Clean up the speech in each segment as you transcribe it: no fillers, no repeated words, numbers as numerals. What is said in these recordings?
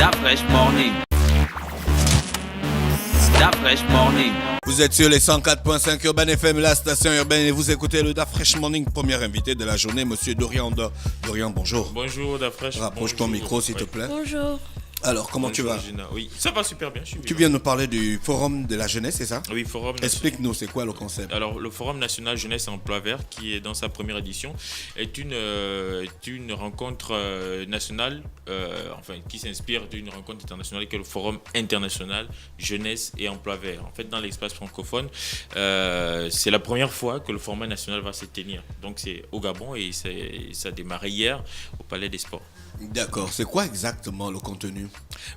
Da Fresh Morning. Da Fresh Morning. Vous êtes sur les 104.5 Urban FM, la station urbaine, et vous écoutez le Da Fresh Morning, premier invité de la journée, monsieur Dorian. Dorian, bonjour. Bonjour, Da Fresh. Rapproche ton micro, s'il te plaît. Bonjour. Alors, comment tu vas? Gina. Oui, ça va super bien. Tu viens nous parler du Forum de la jeunesse, c'est ça? Oui, Forum. Explique-nous, c'est quoi le concept? Alors, le Forum national jeunesse et emploi vert, qui est dans sa première édition, est une rencontre nationale, qui s'inspire d'une rencontre internationale, qui est le Forum international jeunesse et emploi vert. En fait, dans l'espace francophone, c'est la première fois que le format national va se tenir. Donc, c'est au Gabon et ça a démarré hier au Palais des Sports. D'accord. C'est quoi exactement le contenu?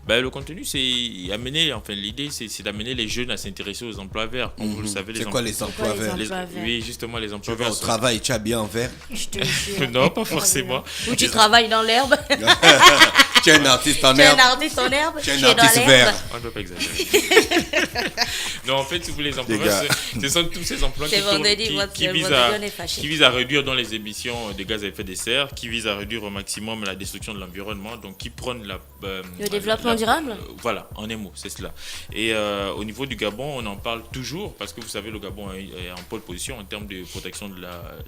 Le contenu, c'est amener, l'idée, c'est d'amener les jeunes à s'intéresser aux emplois verts. Comme vous le savez, c'est quoi les emplois verts? Oui, justement, les emplois Tu vas verts. au travail, tu as bien en vert? Je te jure. Non, pas forcément. Ou tu travailles dans l'herbe. Tu es un artiste en Tu es un herbe? artiste en herbe. Tu es un dans artiste l'herbe. vert? On ne doit pas exagérer. Non, en fait, si vous voulez, les emplois verts, ce sont tous ces emplois C'est vendredi, qui visent à réduire dans les émissions de gaz à effet de serre, qui visent à réduire au maximum la destruction de l'environnement, donc qui prônent le développement durable. Voilà, en un mot, c'est cela. Et au niveau du Gabon, on en parle toujours parce que vous savez, le Gabon est en pole position en termes de protection de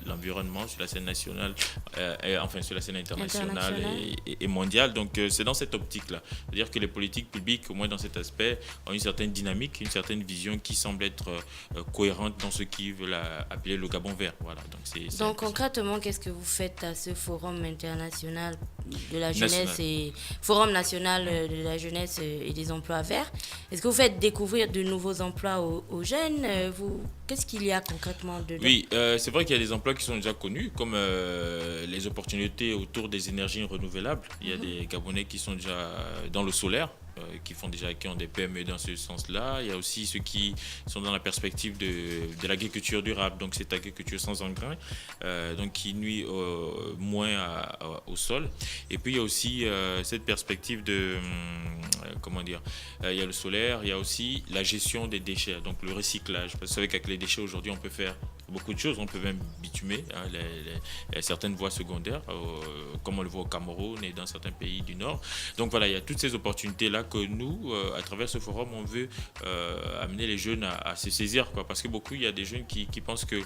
l'environnement sur la scène nationale, sur la scène internationale et mondiale. Donc, c'est dans cette optique-là. C'est-à-dire que les politiques publiques, au moins dans cet aspect, ont une certaine dynamique, une certaine vision qui semble être cohérente dans ce qu'ils veulent appeler le Gabon vert. Voilà. Donc concrètement, qu'est-ce que vous faites à ce forum international de la jeunesse et forum national de la jeunesse et des emplois verts? Est-ce que vous faites découvrir de nouveaux emplois aux jeunes? Qu'est-ce qu'il y a concrètement dedans? Oui, c'est vrai qu'il y a des emplois qui sont déjà connus, comme les opportunités autour des énergies renouvelables. Il y a des Gabonais qui sont déjà dans le solaire, qui ont des PME dans ce sens-là. Il y a aussi ceux qui sont dans la perspective de l'agriculture durable, donc cette agriculture sans engrais, donc qui nuit moins au sol. Et puis il y a aussi cette perspective il y a le solaire, il y a aussi la gestion des déchets, donc le recyclage. Parce que vous savez qu'avec les déchets aujourd'hui, on peut faire beaucoup de choses. On peut même bitumer certaines voies secondaires, comme on le voit au Cameroun et dans certains pays du Nord. Donc voilà, il y a toutes ces opportunités-là que nous, à travers ce forum, on veut amener les jeunes à se saisir, parce que il y a des jeunes qui pensent que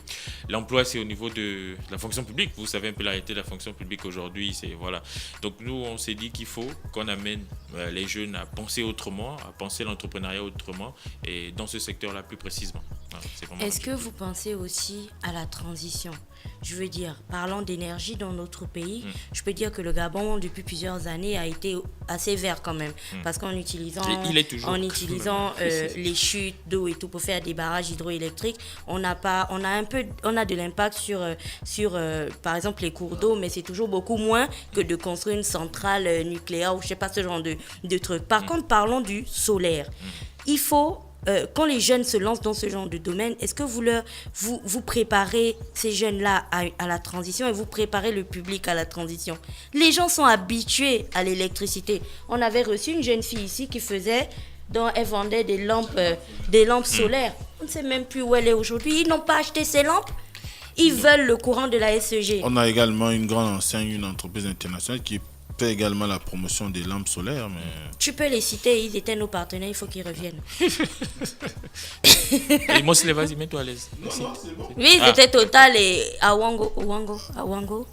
l'emploi, c'est au niveau de la fonction publique. Vous savez un peu la réalité de la fonction publique aujourd'hui. Voilà. Donc nous, on s'est dit qu'il faut qu'on amène les jeunes à penser autrement, à penser l'entrepreneuriat autrement, et dans ce secteur-là plus précisément. Voilà, est-ce que vous pensez aussi à la transition? Je veux dire, parlant d'énergie dans notre pays, je peux dire que le Gabon, depuis plusieurs années, a été assez vert quand même. Parce qu'en utilisant, les chutes d'eau et tout pour faire des barrages hydroélectriques, on a de l'impact sur par exemple, les cours d'eau, mais c'est toujours beaucoup moins que de construire une centrale nucléaire ou je sais pas, ce genre de trucs. Par contre, parlons du solaire. Il faut... quand les jeunes se lancent dans ce genre de domaine, est-ce que vous préparez ces jeunes-là à la transition et vous préparez le public à la transition? Les gens sont habitués à l'électricité. On avait reçu une jeune fille ici elle vendait des lampes solaires. On ne sait même plus où elle est aujourd'hui. Ils n'ont pas acheté ces lampes. Ils veulent le courant de la SEG. On a également une grande enseigne, une entreprise internationale qui fait également la promotion des lampes solaires. Mais... Tu peux les citer, ils étaient nos partenaires, il faut qu'ils reviennent. Et moi, vas-y, mets-toi à l'aise. Non, c'est bon. Oui, c'était Total et Awango.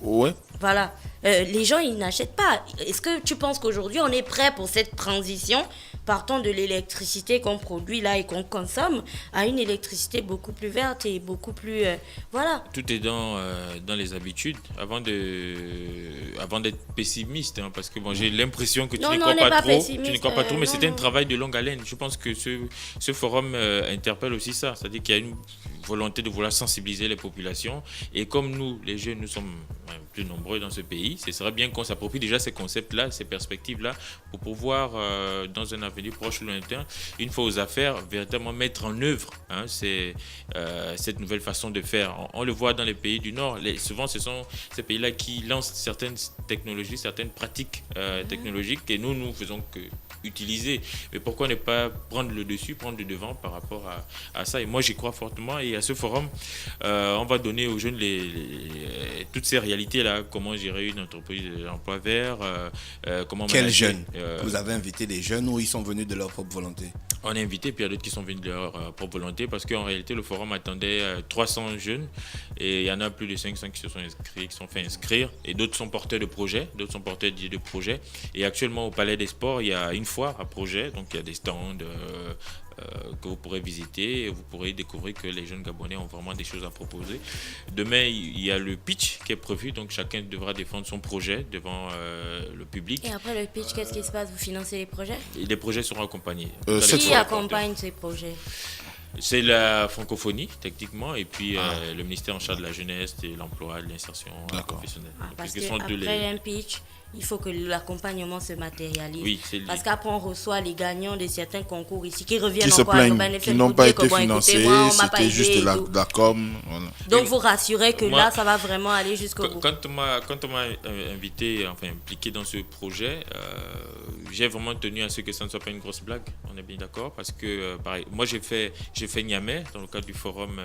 Ouais. Voilà. Les gens, ils n'achètent pas. Est-ce que tu penses qu'aujourd'hui, on est prêt pour cette transition, partant de l'électricité qu'on produit là et qu'on consomme, à une électricité beaucoup plus verte et beaucoup plus... voilà. Tout est dans les habitudes. Avant d'être pessimiste, parce que j'ai l'impression que tu n'y crois pas trop. Tu n'y crois pas trop, mais c'est un travail de longue haleine. Je pense que ce forum interpelle aussi ça. C'est-à-dire qu'il y a une volonté de vouloir sensibiliser les populations. Et comme nous, les jeunes, nous sommes plus nombreux dans ce pays, ce serait bien qu'on s'approprie déjà ces concepts-là, ces perspectives-là, pour pouvoir, dans un avenir proche ou lointain, une fois aux affaires, véritablement mettre en œuvre cette nouvelle façon de faire. On le voit dans les pays du Nord. Souvent, ce sont ces pays-là qui lancent certaines technologies, certaines pratiques technologiques, et nous faisons que utiliser. Mais pourquoi ne pas prendre le dessus, prendre le devant par rapport à ça? Et moi, j'y crois fortement. Et à ce forum, on va donner aux jeunes toutes ces réalités-là, comment gérer une entreprise d'emploi vert, comment Quels manager, jeunes Vous avez invité des jeunes ou ils sont venus de leur propre volonté? On a invité, puis il y a d'autres qui sont venus de leur propre volonté, parce qu'en réalité, le forum attendait 300 jeunes, et il y en a plus de 500 qui se sont inscrits, qui sont fait inscrire, et d'autres sont porteurs de projets, d'autres sont porteurs d'idées de projets. Et actuellement, au Palais des Sports, il y a une foire à projet, donc il y a des stands que vous pourrez visiter, et vous pourrez découvrir que les jeunes Gabonais ont vraiment des choses à proposer. Demain, il y a le pitch qui est prévu, donc chacun devra défendre son projet devant le public. Et après le pitch, qu'est-ce qui se passe? Vous financez les projets? Et les projets seront accompagnés. Qui accompagne ces projets? C'est la francophonie, techniquement, et puis le ministère en charge de la jeunesse, de l'emploi, de l'insertion professionnelle. Parce qu'après un pitch, il faut que l'accompagnement se matérialise. Oui, c'est parce qu'après, on reçoit les gagnants de certains concours ici qui reviennent qui se encore à plaignent, Urban qui FM n'ont pour pas dire été que, bon, financés, écoutez, moi, on m'a pas c'était juste aidé et la tout. com. Voilà. Donc, vous rassurez que Moi, là, ça va vraiment aller jusqu'au bout. Quand on m'a invité, enfin impliqué dans ce projet, j'ai vraiment tenu à ce que ça ne soit pas une grosse blague. On est bien d'accord, parce que pareil, moi j'ai fait Niamey dans le cadre du Forum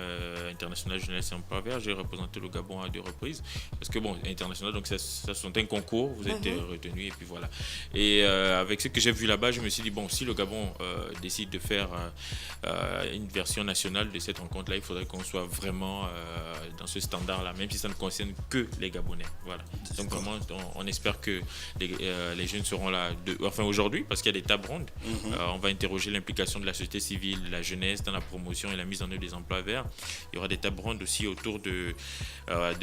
international jeunesse et emploi vert. J'ai représenté le Gabon à 2 reprises, parce que bon, international, donc ça sont un concours, vous êtes retenus, et puis voilà. Et avec ce que j'ai vu là-bas, je me suis dit, bon, si le Gabon décide de faire une version nationale de cette rencontre-là, il faudrait qu'on soit vraiment dans ce standard-là, même si ça ne concerne que les Gabonais. Voilà. Donc vraiment, on espère que les jeunes seront là, enfin aujourd'hui, parce qu'il y a des tables rondes. On va interroger l'implication de la société civile, de la jeunesse dans la promotion et la mise en œuvre des emplois verts. Il y aura des tables rondes aussi autour de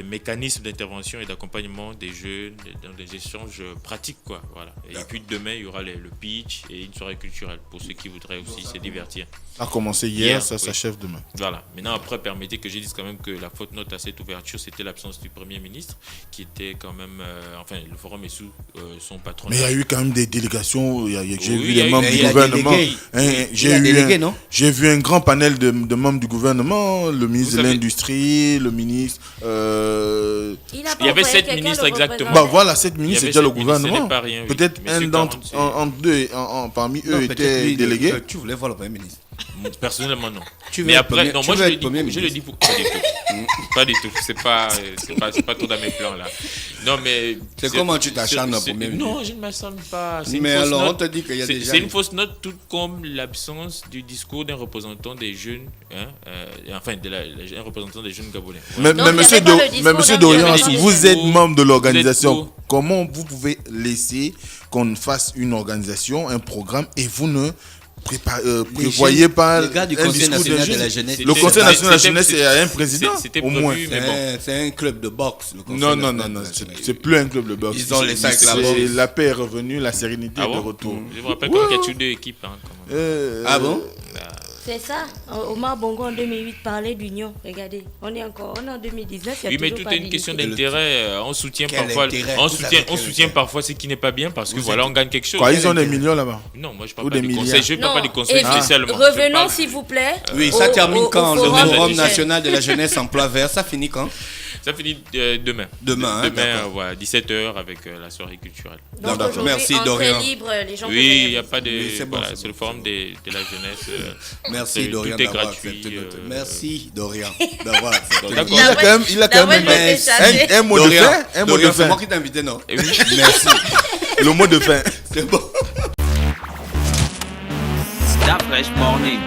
mécanismes d'intervention et d'accompagnement des jeunes dans des échanges pratiques, quoi. Voilà. Et puis demain, il y aura le pitch et une soirée culturelle pour ceux qui voudraient aussi se divertir. Ça a commencé hier, ça s'achève demain. Voilà. Maintenant, après, permettez que je dise quand même que la faute note à cette ouverture, c'était l'absence du Premier ministre, qui était quand même... enfin, le forum est sous son patron. Mais il y a eu quand même des délégations, j'ai vu il y a les eu membres du il a gouvernement. délégué. J'ai vu un grand panel de membres du gouvernement, le ministre de l'Industrie, le ministre... Il y avait 7 ministres exactement. Bah voilà, 7 ministres, c'est déjà le gouvernement. Rien, peut-être un d'entre deux, parmi eux était délégué. Tu voulais voir le Premier ministre? Personnellement, non. Mais après, non, moi je le dis pour pas du tout. C'est pas trop dans mes plans là. Non, mais c'est comment tu t'acharnes au Premier ministre? Non, je ne m'acharne pas. Mais alors, on te dit qu'il y a déjà... C'est une fausse note, tout comme l'absence du discours d'un représentant des jeunes, enfin, un représentant des jeunes Gabonais. Mais monsieur Dorian, vous êtes membre de l'organisation. Comment vous pouvez laisser qu'on fasse une organisation, un programme, et vous ne prévoyez pas le gars du Conseil national de la jeunesse? Le Conseil national de la jeunesse, c'est un président, au moins. C'est un club de boxe. Non, c'est plus un club de boxe. Ils ont les sacs là-bas. La paix est revenue, la sérénité est de retour. Je me rappelle qu'il y a eu 2 équipes. Ah bon? C'est ça. Omar Bongo en 2008 parlait d'union. Regardez, on est en 2019. Oui, mais tout est une question d'intérêt. On soutient parfois ce qui n'est pas bien, parce que voilà, on gagne quelque chose. Quoi, ils ont des millions là-bas? Non, moi je parle pas du conseil. Je ne parle pas du conseil spécialement. Revenons s'il vous plaît. Oui, ça termine quand? Le Forum national de la jeunesse emploi vert, ça finit quand? Ça finit demain. Demain, voilà, 17h avec la soirée culturelle. Donc merci Dorian. Libre, les gens oui, il n'y a pas de... Oui, c'est le forum de la jeunesse. Merci Dorian tout est d'avoir gratuit. accepté Merci Dorian d'avoir accepté. Il a quand même un mot de fin. Un mot de C'est fin. moi qui t'ai invité, non? Oui. Merci. Le mot de fin. C'est bon. Stop Fresh Morning.